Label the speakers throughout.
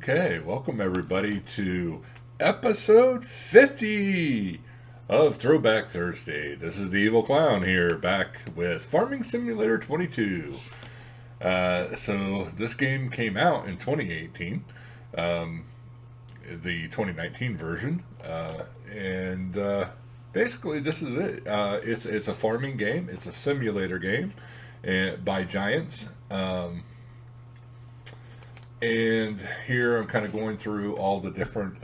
Speaker 1: Okay, welcome everybody to episode 50 of Throwback Thursday. This is the Evil Clown here, back with Farming Simulator 22. So this game came out in 2018, um, the 2019 version, and basically this is it. It's a farming game. It's a simulator game, and by Giants. And here I'm kind of going through all the different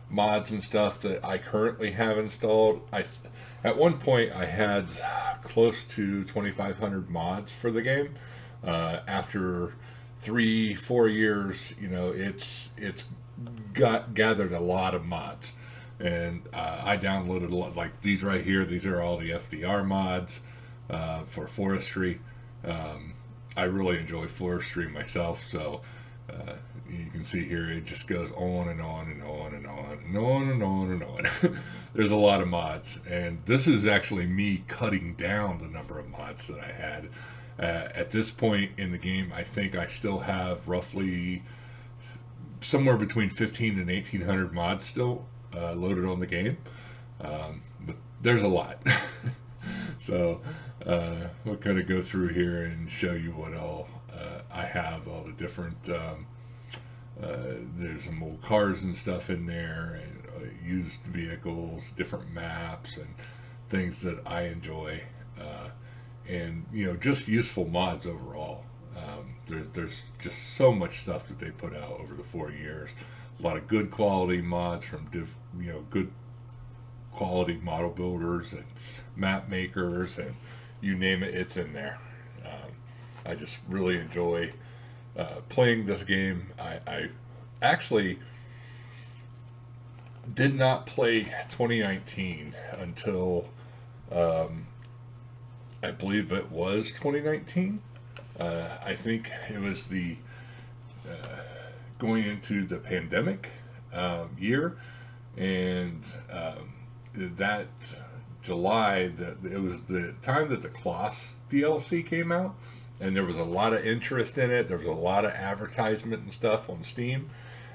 Speaker 1: mods and stuff that I currently have installed. At one point I had close to 2,500 mods for the game. After 3-4 years, it's got gathered a lot of mods, and I downloaded a lot. Like these right here, these are all the FDR mods for forestry. I really enjoy forestry myself, so you can see here it just goes on and on and on and on and on and on and on. There's a lot of mods, and this is actually me cutting down the number of mods that I had. At this point in the game, I think I still have roughly somewhere between 15 and 1,800 mods still loaded on the game, but there's a lot. So we'll kind of go through here and show you what all I have, all the different, there's some old cars and stuff in there, and used vehicles, different maps, and things that I enjoy, and just useful mods overall. There's just so much stuff that they put out over the 4 years. A lot of good quality mods from good quality model builders and map makers, and you name it, it's in there. I just really enjoy playing this game. I actually did not play 2019 until I believe it was 2019. I think it was the going into the pandemic year, and that July, it was the time that the Kloss DLC came out, and there was a lot of interest in it. There was a lot of advertisement and stuff on Steam,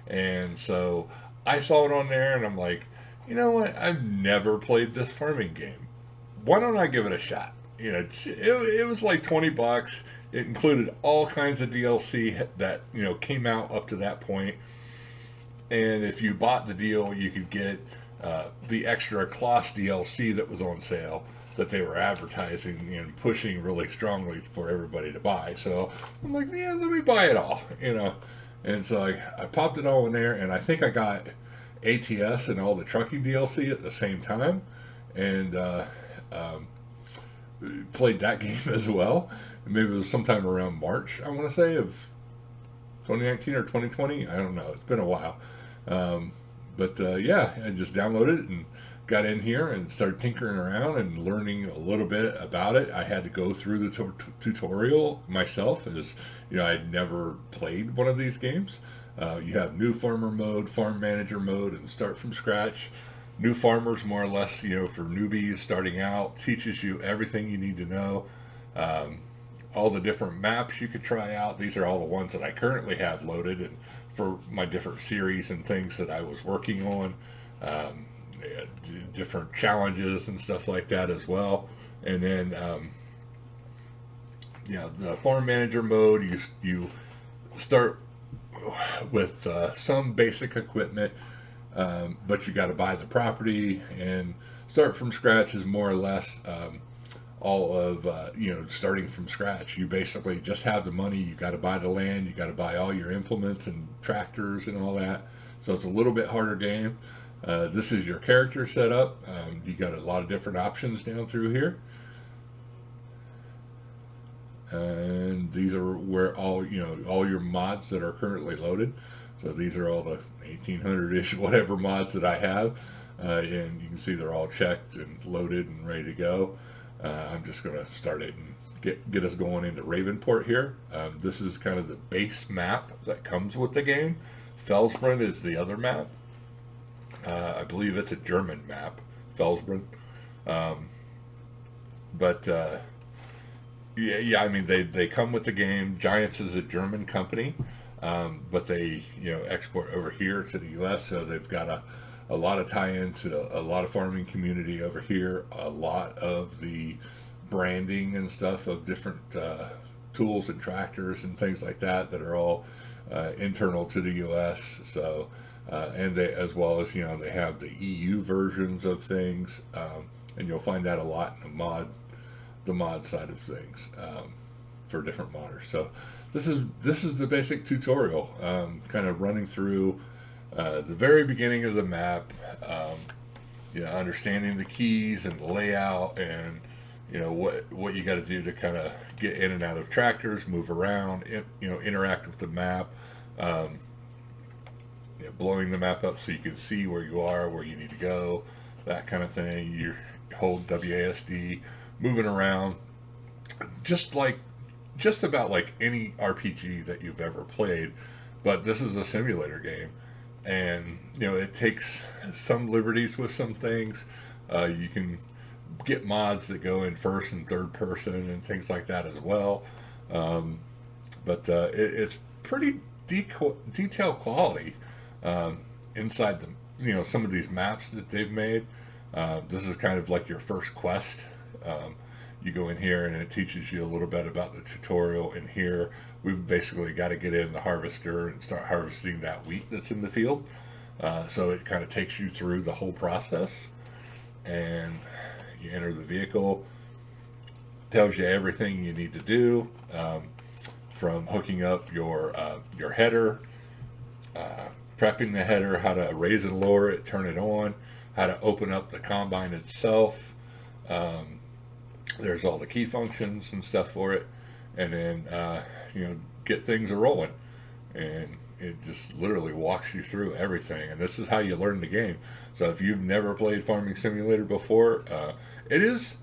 Speaker 1: and so I saw it on there, and I'm like, you know what? I've never played this farming game. Why don't I give it a shot? It was like $20. It included all kinds of DLC that came out up to that point, and if you bought the deal, you could get the extra Kloss DLC that was on sale, that they were advertising and pushing really strongly for everybody to buy. So I'm like, yeah, let me buy it all, And so I popped it all in there, and I think I got ATS and all the trucking DLC at the same time, and played that game as well. Maybe it was sometime around March, I want to say, of 2019 or 2020. I don't know. It's been a while. Yeah, I just downloaded it and got in here and started tinkering around and learning a little bit about it. I had to go through the tutorial myself, as I'd never played one of these games. You have new farmer mode, farm manager mode, and start from scratch. New farmers, more or less, for newbies starting out, teaches you everything you need to know. All the different maps you could try out. These are all the ones that I currently have loaded, and for my different series and things that I was working on. Different challenges and stuff like that as well. And then, the farm manager mode, you start with some basic equipment, but you got to buy the property, and start from scratch is more or less all of starting from scratch. You basically just have the money. You got to buy the land. You got to buy all your implements and tractors and all that. So it's a little bit harder game. This is your character setup. You got a lot of different options down through here, and these are where all your mods that are currently loaded. So these are all the 1,800-ish whatever mods that I have, and you can see they're all checked and loaded and ready to go. I'm just going to start it and get us going into Ravenport here. This is kind of the base map that comes with the game. Felsbrunn is the other map. I believe it's a German map, Felsbrunn. Yeah, I mean, they come with the game. Giants is a German company. but they export over here to the U.S. So they've got a lot of tie-in to a lot of farming community over here. A lot of the branding and stuff of different tools and tractors and things like that are all internal to the U.S. So and they, as well as they have the EU versions of things, and you'll find that a lot in the mod side of things for different modders. So this is the basic tutorial, kind of running through the very beginning of the map, understanding the keys and the layout, and what you got to do to kind of get in and out of tractors, move around, interact with the map, blowing the map up so you can see where you are, where you need to go, that kind of thing. You hold WASD, moving around, just about like any RPG that you've ever played, but this is a simulator game, and it takes some liberties with some things. You can get mods that go in first and third person and things like that as well, but it's pretty detailed quality inside the some of these maps that they've made. This is kind of like your first quest. You go in here and it teaches you a little bit about the tutorial. In here, we've basically got to get in the harvester and start harvesting that wheat that's in the field. So it kind of takes you through the whole process, and you enter the vehicle, tells you everything you need to do, from hooking up your header, prepping the header, how to raise and lower it, turn it on, how to open up the combine itself. There's all the key functions and stuff for it, and then get things rolling, and it just literally walks you through everything. And this is how you learn the game. So if you've never played Farming Simulator before, it is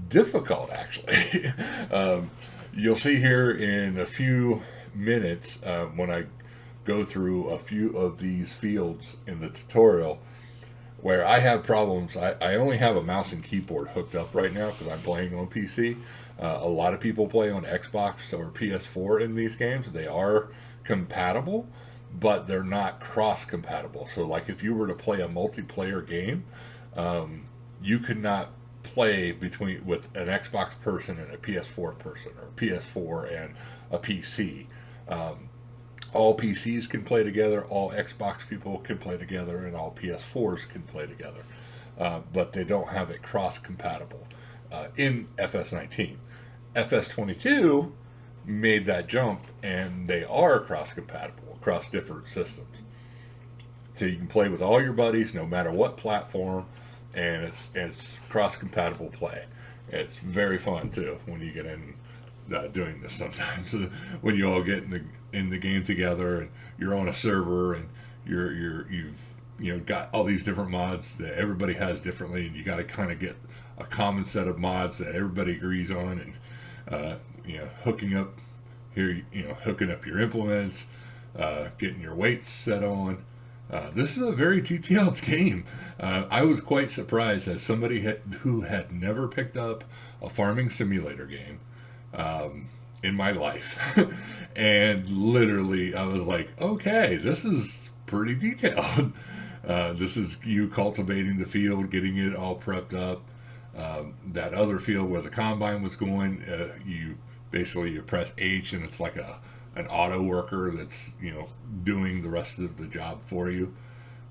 Speaker 1: difficult, actually. You'll see here in a few minutes, when I go through a few of these fields in the tutorial, where I have problems. I only have a mouse and keyboard hooked up right now because I'm playing on PC. A lot of people play on Xbox or PS4 in these games. They are compatible, but they're not cross-compatible. So like if you were to play a multiplayer game, you could not play with an Xbox person and a PS4 person, or PS4 and a PC. All PCs can play together, all Xbox people can play together, and all PS4s can play together. But they don't have it cross-compatible in FS19. FS22 made that jump, and they are cross-compatible across different systems. So you can play with all your buddies, no matter what platform, and it's cross-compatible play. It's very fun, too, when you get in doing this sometimes. When you all get in the game together, and you're on a server, and you've got all these different mods that everybody has differently, and you got to kind of get a common set of mods that everybody agrees on, and hooking up your implements, getting your weights set on. This is a very detailed game. I was quite surprised as somebody who had never picked up a farming simulator game in my life. And literally I was like, okay, this is pretty detailed. This is you cultivating the field, getting it all prepped up. That other field where the combine was going, you press H, and it's like an auto worker that's doing the rest of the job for you.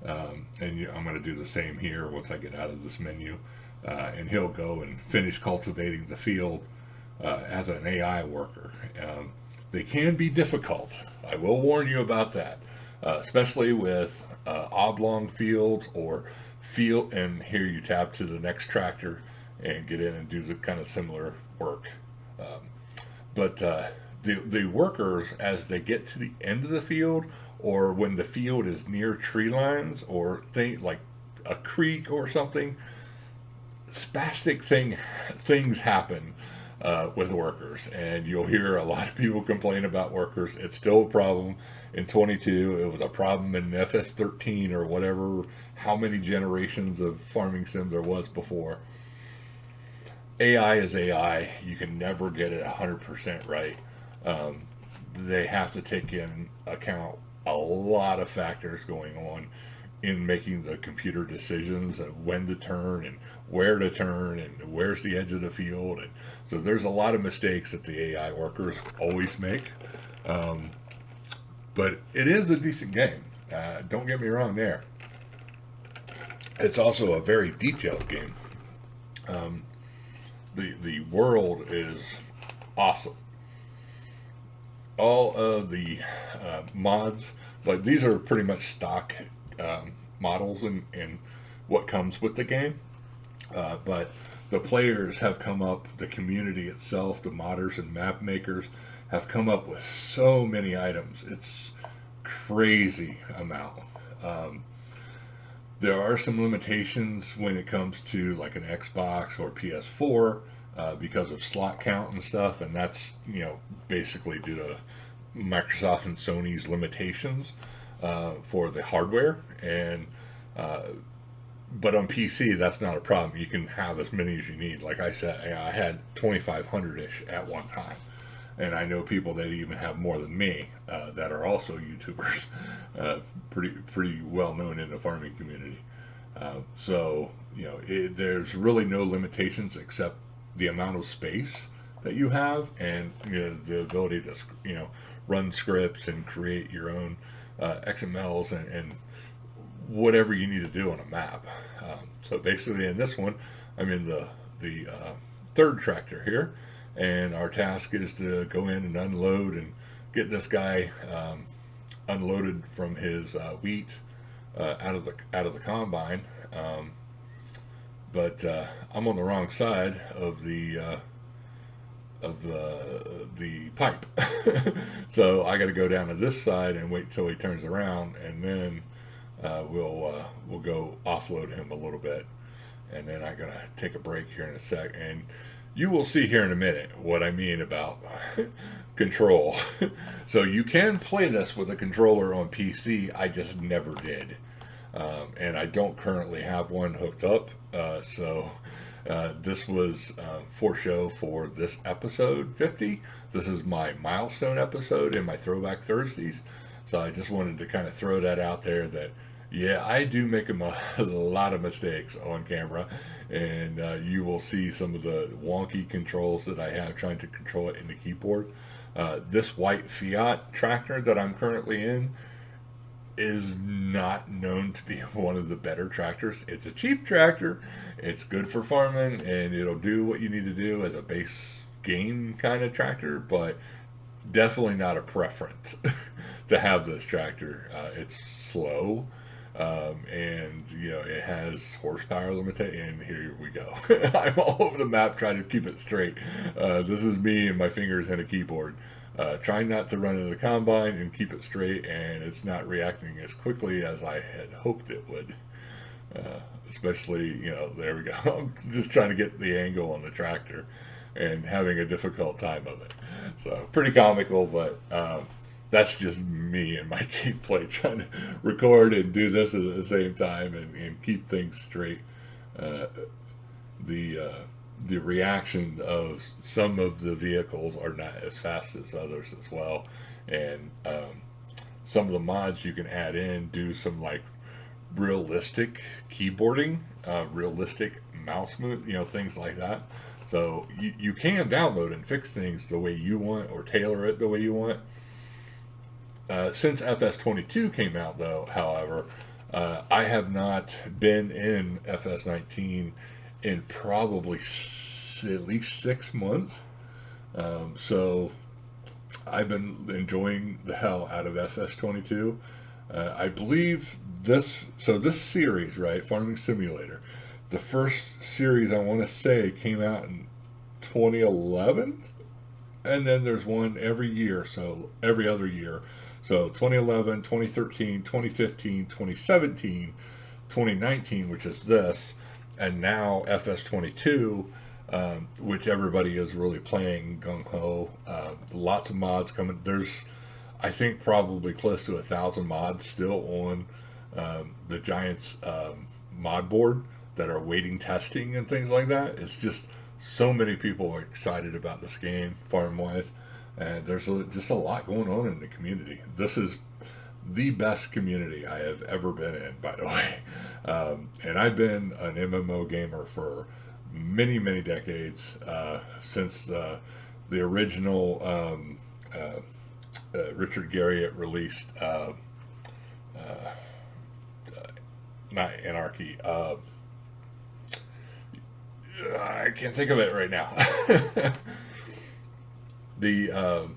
Speaker 1: And I'm going to do the same here once I get out of this menu, and he'll go and finish cultivating the field as an AI worker. They can be difficult. I will warn you about that, especially with oblong fields or field. And here you tap to the next tractor and get in and do the kind of similar work. But the workers, as they get to the end of the field, or when the field is near tree lines or like a creek or something, spastic things happen with workers, and you'll hear a lot of people complain about workers. It's still a problem in 22. It was a problem in FS13 or whatever, how many generations of farming sim there was before. AI is AI. You can never get it 100% right. they have to take in account a lot of factors going on in making the computer decisions of when to turn and where to turn and where's the edge of the field. And so there's a lot of mistakes that the AI workers always make. Um, but it is a decent game. Don't get me wrong there. It's also a very detailed game. Um, the world is awesome. All of the mods, like these are pretty much stock models and what comes with the game. But the players have come up, the community itself, the modders and map makers have come up with so many items. It's crazy amount. Um, there are some limitations when it comes to like an Xbox or PS4 because of slot count and stuff, and that's basically due to Microsoft and Sony's limitations for the hardware. And but on PC, that's not a problem. You can have as many as you need. Like I said, I had 2,500 ish at one time. And I know people that even have more than me that are also YouTubers, pretty well known in the farming community. So there's really no limitations except the amount of space that you have, and the ability to run scripts and create your own XMLs and whatever you need to do on a map. So basically, in this one, I'm in the third tractor here. And our task is to go in and unload and get this guy unloaded from his wheat out of the combine. But I'm on the wrong side of the pipe, so I got to go down to this side and wait till he turns around, and then we'll go offload him a little bit, and then I'm gonna take a break here in a sec and. You will see here in a minute what I mean about control. So you can play this with a controller on PC. I just never did. And I don't currently have one hooked up. So this was for show for this episode 50. This is my milestone episode in my Throwback Thursdays. So I just wanted to kind of throw that out there that, yeah, I do make a lot of mistakes on camera, and you will see some of the wonky controls that I have trying to control it in the keyboard. This white Fiat tractor that I'm currently in is not known to be one of the better tractors. It's a cheap tractor, it's good for farming, and it'll do what you need to do as a base game kind of tractor, but definitely not a preference to have this tractor. It's slow. And it has horsepower limitation, and here we go. I'm all over the map trying to keep it straight. This is me and my fingers and a keyboard, trying not to run into the combine and keep it straight, and it's not reacting as quickly as I had hoped it would. Especially, there we go. I'm just trying to get the angle on the tractor and having a difficult time of it. So pretty comical, but that's just me and my gameplay trying to record and do this at the same time and keep things straight. The reaction of some of the vehicles are not as fast as others as well, and some of the mods you can add in do some like realistic keyboarding, realistic mouse move, things like that. So you can download and fix things the way you want or tailor it the way you want. Since FS22 came out, though, however, I have not been in FS19 in probably at least 6 months. So I've been enjoying the hell out of FS22. I believe this series, right, Farming Simulator, the first series I want to say came out in 2011, and then there's one every year, so every other year. So 2011, 2013, 2015, 2017, 2019, which is this, and now FS22, which everybody is really playing gung-ho. Lots of mods coming. There's, I think, probably close to 1,000 mods still on the Giants mod board that are waiting testing and things like that. It's just so many people are excited about this game, farm-wise. and there's just a lot going on in the community. This is the best community I have ever been in, by the way. And I've been an MMO gamer for many, many decades, since the original Richard Garriott released, not Anarchy. I can't think of it right now. It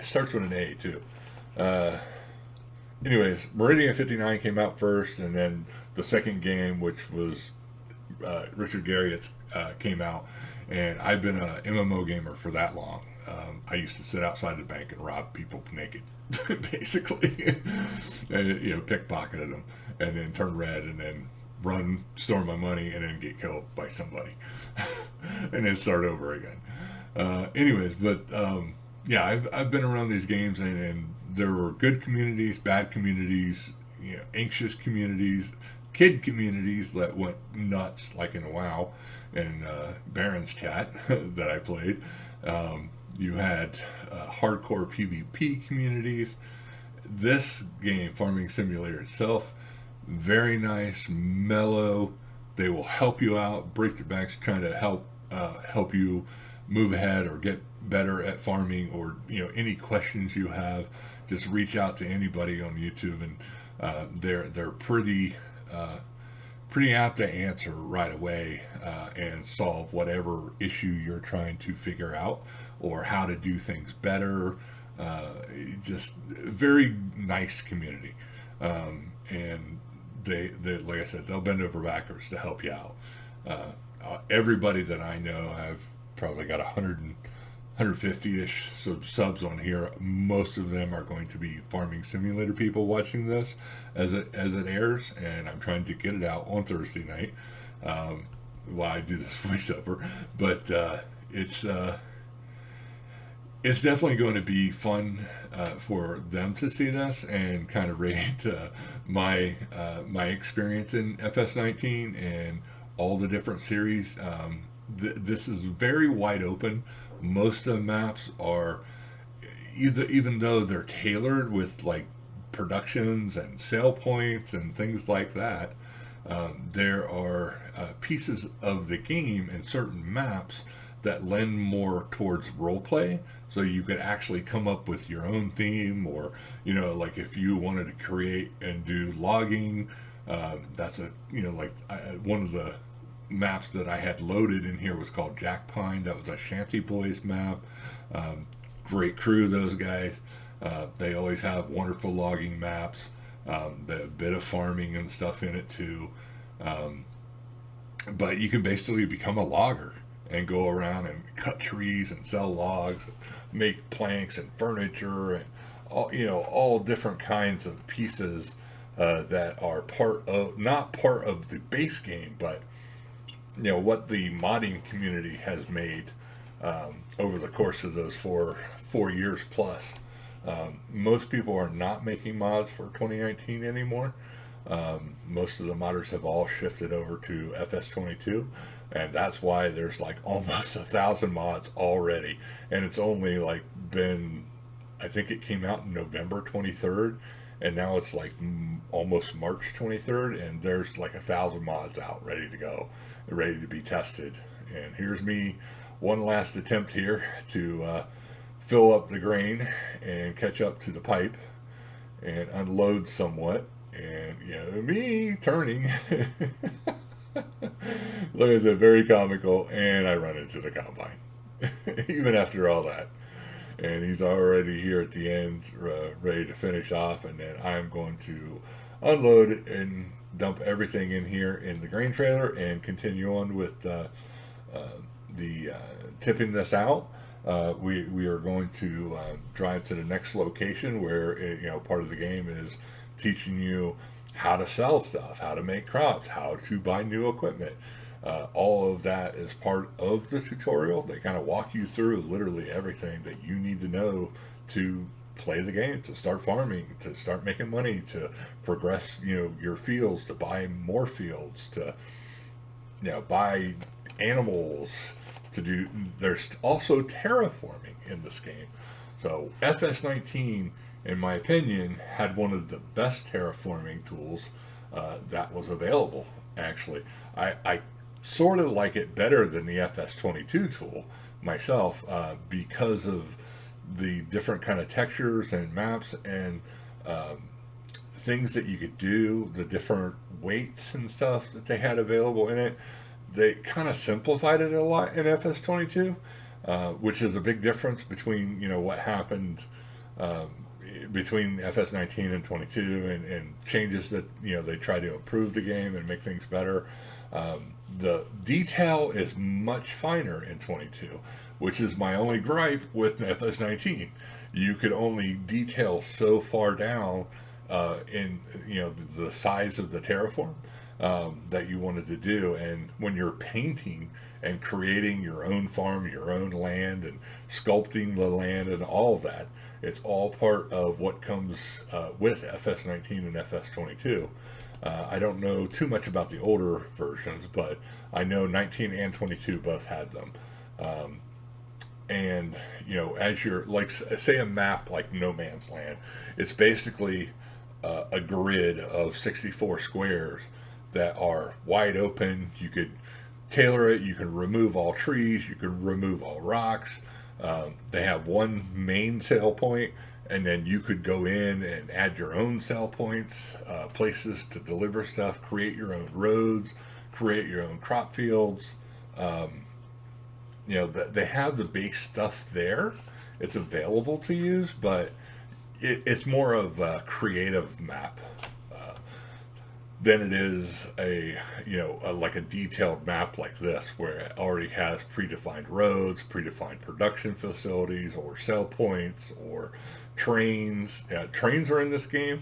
Speaker 1: starts with an A too. Anyways, Meridian 59 came out first, and then the second game, which was Richard Garriott's, came out. And I've been a MMO gamer for that long. I used to sit outside the bank and rob people naked, basically, and pickpocketed them, and then turn red, and then run, store my money, and then get killed by somebody, and then start over again. Anyways, but yeah, I've been around these games, and there were good communities, bad communities, anxious communities, kid communities that went nuts, like in WoW and Baron's Cat that I played. You had hardcore PvP communities. This game, Farming Simulator itself, very nice, mellow. They will help you out, break your backs, trying to help you move ahead or get better at farming, or any questions you have, just reach out to anybody on YouTube, and they're pretty apt to answer right away, and solve whatever issue you're trying to figure out, or how to do things better. Just very nice community, and they like I said, they'll bend over backwards to help you out. Everybody that I know, I've probably got 150-ish subs on here. Most of them are going to be Farming Simulator people watching this as it airs, and I'm trying to get it out on Thursday night while I do this voiceover. But it's definitely going to be fun for them to see this and kind of rate my experience in FS19 and all the different series. This is very wide open. Most of the maps are, even though they're tailored with like productions and sale points and things like that, there are pieces of the game and certain maps that lend more towards roleplay. So you could actually come up with your own theme, or like if you wanted to create and do logging, that's one of the maps that I had loaded in here was called Jack Pine. That was a Shanty Boys map. Great crew, those guys. They always have wonderful logging maps. The bit of farming and stuff in it too. But you can basically become a logger and go around and cut trees and sell logs, make planks and furniture, and all different kinds of pieces that are not part of the base game, but what the modding community has made over the course of those four years plus. Most people are not making mods for 2019 anymore. Most of the modders have all shifted over to FS22, and that's why there's like almost 1,000 mods already, and it's only like been, I think it came out in November 23rd, and now it's like almost March 23rd, and there's like 1,000 mods out ready to go, ready to be tested. And here's me, one last attempt here to fill up the grain and catch up to the pipe and unload somewhat, and me turning. Look, is it very comical, and I run into the combine even after all that. And he's already here at the end, ready to finish off, and then I'm going to unload and dump everything in here in the grain trailer and continue on with the tipping this out. We are going to drive to the next location where part of the game is teaching you how to sell stuff, how to make crops, how to buy new equipment. All of that is part of the tutorial. They kind of walk you through literally everything that you need to know to play the game, to start farming, to start making money, to progress your fields, to buy more fields, to buy animals, to do. There's also terraforming in this game. So FS19, in my opinion, had one of the best terraforming tools that was available. Actually, I sort of like it better than the FS22 tool myself because of the different kind of textures and maps and things that you could do, the different weights and stuff that they had available in it. They kind of simplified it a lot in FS22, which is a big difference between what happened between FS19 and 22, and changes that they try to improve the game and make things better. The detail is much finer in 22, which is my only gripe with FS19. You could only detail so far down in the size of the terraform that you wanted to do, and when you're painting and creating your own farm, your own land, and sculpting the land and all of that, it's all part of what comes with FS19 and FS22. I don't know too much about the older versions, but I know 19 and 22 both had them. And as you're like, say a map like No Man's Land, it's basically a grid of 64 squares that are wide open. You could tailor it. You can remove all trees. You can remove all rocks. They have one main sale point, and then you could go in and add your own sale points, places to deliver stuff, create your own roads, create your own crop fields. They have the base stuff there. It's available to use, but it's more of a creative map than it is like a detailed map like this, where it already has predefined roads, predefined production facilities, or sell points, or trains. Trains are in this game.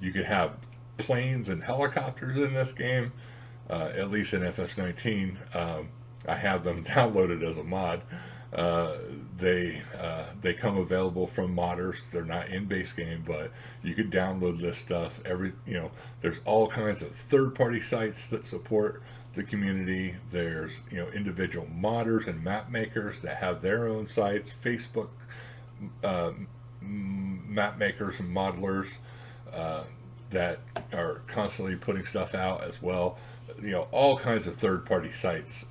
Speaker 1: You could have planes and helicopters in this game, at least in FS19. I have them downloaded as a mod. They come available from modders. They're not in base game, but you could download this stuff. There's all kinds of third-party sites that support the community. There's individual modders and map makers that have their own sites. Facebook map makers and modelers that are constantly putting stuff out as well. All kinds of third-party sites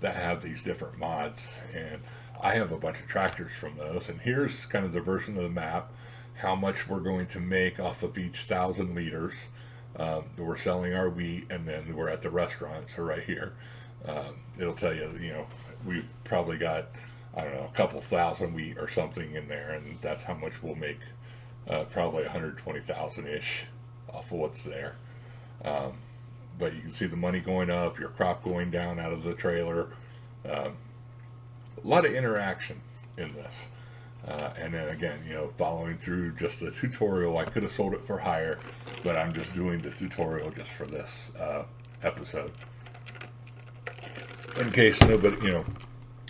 Speaker 1: that have these different mods, and I have a bunch of tractors from those. And here's kind of the version of the map, how much we're going to make off of each 1,000 liters. We're selling our wheat, and then we're at the restaurant. So right here, it'll tell you, we've probably got, I don't know, a couple thousand wheat or something in there, and that's how much we'll make, probably 120,000-ish off of what's there. But you can see the money going up, your crop going down out of the trailer. A lot of interaction in this. And then again, following through just the tutorial. I could have sold it for higher, but I'm just doing the tutorial just for this episode. In case nobody,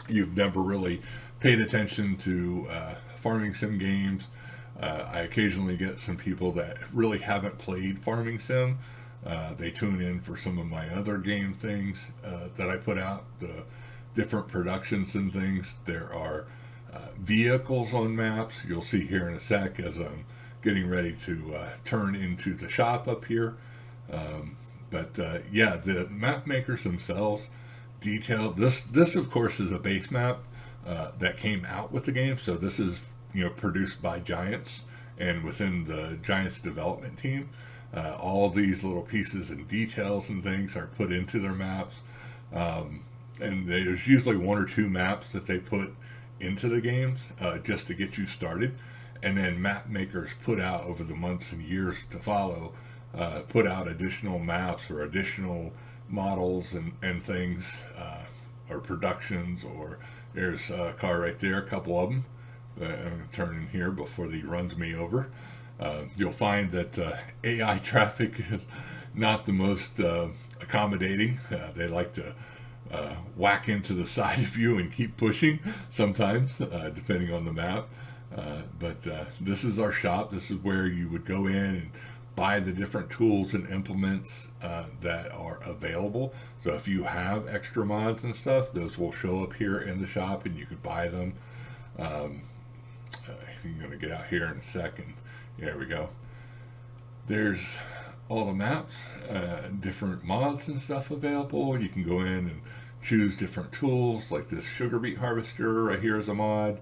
Speaker 1: you've never really paid attention to farming sim games. I occasionally get some people that really haven't played farming sim. They tune in for some of my other game things that I put out, the different productions and things. There are vehicles on maps. You'll see here in a sec as I'm getting ready to turn into the shop up here. But the map makers themselves detail this. This, of course, is a base map that came out with the game. So this is produced by Giants and within the Giants development team. All these little pieces and details and things are put into their maps. And there's usually one or two maps that they put into the games just to get you started. And then map makers put out over the months and years to follow, put out additional maps or additional models and things, or productions, or there's a car right there, a couple of them. I'm going to turn in here before he runs me over. You'll find that AI traffic is not the most accommodating. They like to whack into the side of you and keep pushing sometimes, depending on the map. But this is our shop. This is where you would go in and buy the different tools and implements that are available. So if you have extra mods and stuff, those will show up here in the shop, and you could buy them. Um, I'm going to get out here in a second. There we go. There's all the maps, different mods and stuff available. You can go in and choose different tools, like this sugar beet harvester right here is a mod.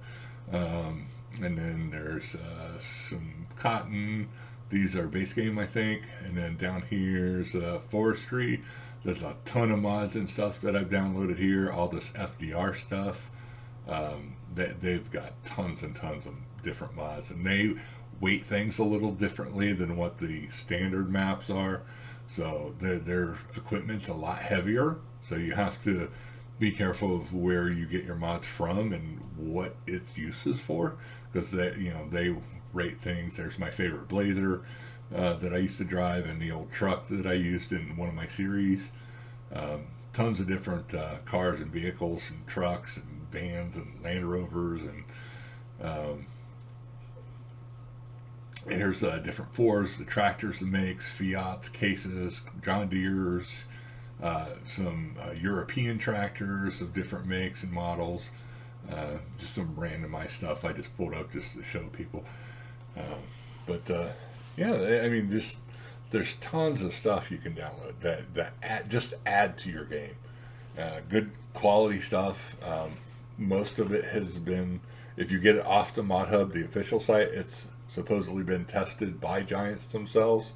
Speaker 1: And then there's some cotton. These are base game, I think. And then down here's forestry. There's a ton of mods and stuff that I've downloaded here. All this FDR stuff. They've got tons and tons of different mods, and they weight things a little differently than what the standard maps are. So their equipment's a lot heavier. So you have to be careful of where you get your mods from and what its use is for, because they rate things. There's my favorite Blazer that I used to drive, and the old truck that I used in one of my series. Tons of different cars and vehicles and trucks and vans and Land Rovers, and here's different Fords, the tractors it makes, Fiats, cases, John Deere's, some European tractors of different makes and models, just some randomized stuff I just pulled up just to show people. Yeah, I mean, there's tons of stuff you can download that just add to your game. Good quality stuff. Most of it has been, if you get it off the Mod Hub, the official site, it's supposedly been tested by Giants themselves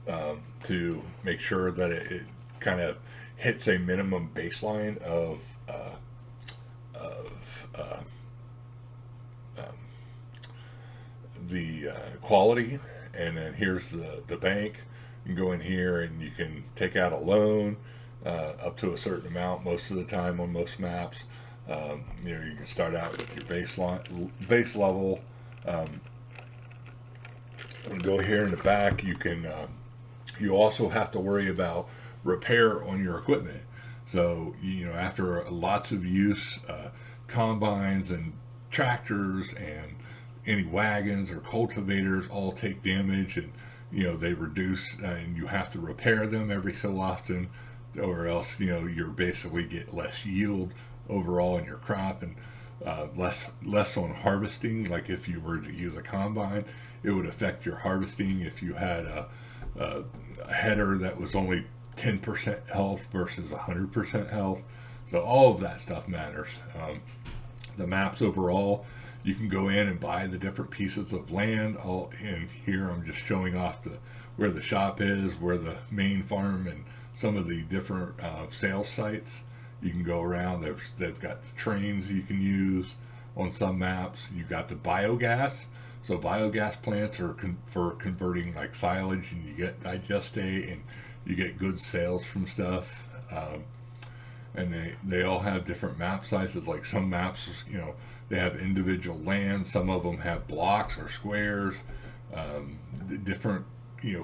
Speaker 1: to make sure that it kind of hits a minimum baseline of the quality. And then here's the bank. You can go in here and you can take out a loan up to a certain amount most of the time on most maps. You can start out with your base level. And go here in the back. You also have to worry about repair on your equipment. So after lots of use, combines and tractors and any wagons or cultivators all take damage, and they reduce, and you have to repair them every so often, or else you're basically get less yield overall in your crop, and less on harvesting. Like if you were to use a combine, it would affect your harvesting. If you had a header that was only 10% health versus 100% health, so all of that stuff matters. The maps overall, you can go in and buy the different pieces of land. And here I'm just showing off where the shop is, where the main farm, and some of the different sales sites. You can go around. They've got the trains you can use on some maps. You got the biogas. So biogas plants are for converting like silage, and you get digestate, and you get good sales from stuff. And they all have different map sizes. Like some maps, they have individual land. Some of them have blocks or squares, different,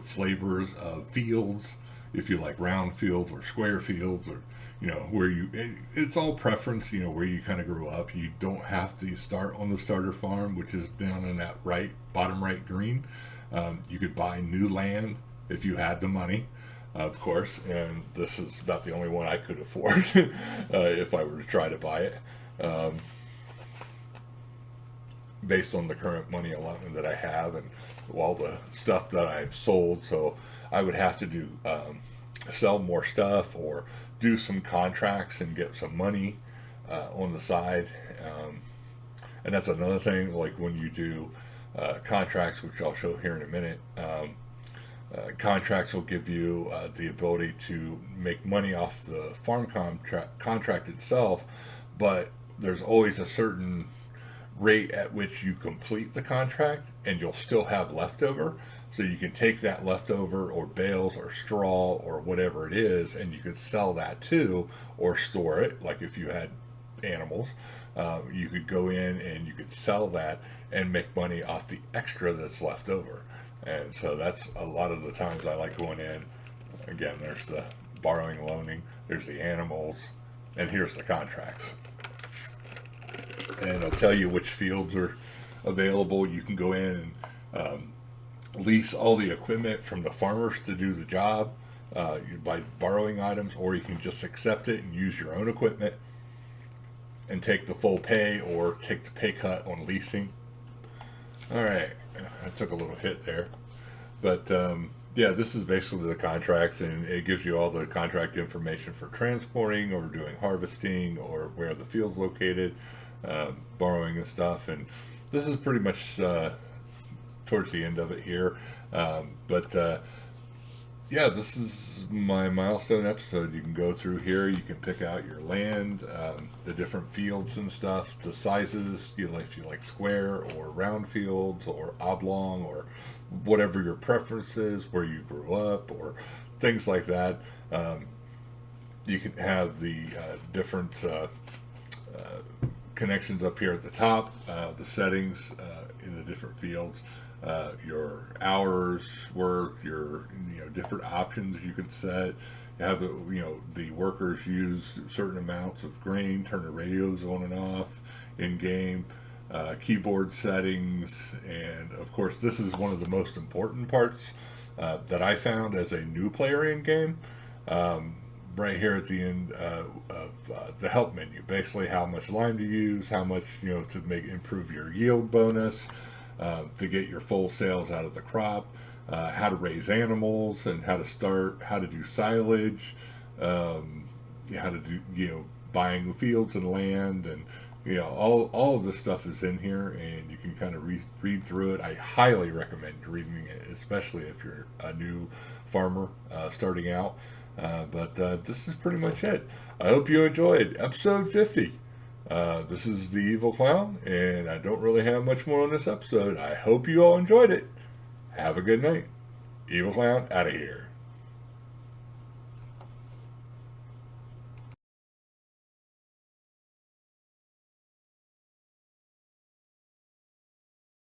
Speaker 1: flavors of fields. If you like round fields or square fields, or, it's all preference, where you kind of grew up. You don't have to start on the starter farm, which is down in that bottom right green. You could buy new land if you had the money, of course, and this is about the only one I could afford if I were to try to buy it. Based on the current money allotment that I have and all the stuff that I've sold. So I would have to do sell more stuff or do some contracts and get some money on the side. And that's another thing, like when you do contracts, which I'll show here in a minute. Contracts will give you the ability to make money off the farm contract itself, but there's always a certain rate at which you complete the contract, and you'll still have leftover. So you can take that leftover or bales or straw or whatever it is, and you could sell that too, or store it. Like if you had animals, you could go in and you could sell that and make money off the extra that's left over. And so that's a lot of the times I like going in. Again, there's the borrowing, loaning, there's the animals, and here's the contracts. And I'll tell you which fields are available. You can go in and lease all the equipment from the farmers to do the job by borrowing items, or you can just accept it and use your own equipment and take the full pay or take the pay cut on leasing. All right, I took a little hit there, but yeah, this is basically the contracts, and it gives you all the contract information for transporting or doing harvesting or where the field's located, borrowing and stuff. And this is pretty much towards the end of it here. But yeah, this is my milestone episode. You can go through here. You can pick out your land, the different fields and stuff, the sizes. If you like square or round fields or oblong or whatever your preference is, where you grew up or things like that. You can have the different connections up here at the top, the settings in the different fields. Your hours work, your different options you can set. You have the workers use certain amounts of grain, turn the radios on and off in game, keyboard settings, and of course this is one of the most important parts that I found as a new player in game. Right here at the end of the help menu, basically how much lime to use, how much to improve your yield bonus. To get your full sales out of the crop, how to raise animals, and how to do silage, how to do buying the fields and land, and all of this stuff is in here, and you can kind of read through it. I highly recommend reading it, especially if you're a new farmer starting out. But this is pretty much it. I hope you enjoyed episode 50. This is the Evil Clown, and I don't really have much more on this episode. I hope you all enjoyed it. Have a good night. Evil Clown, out of here.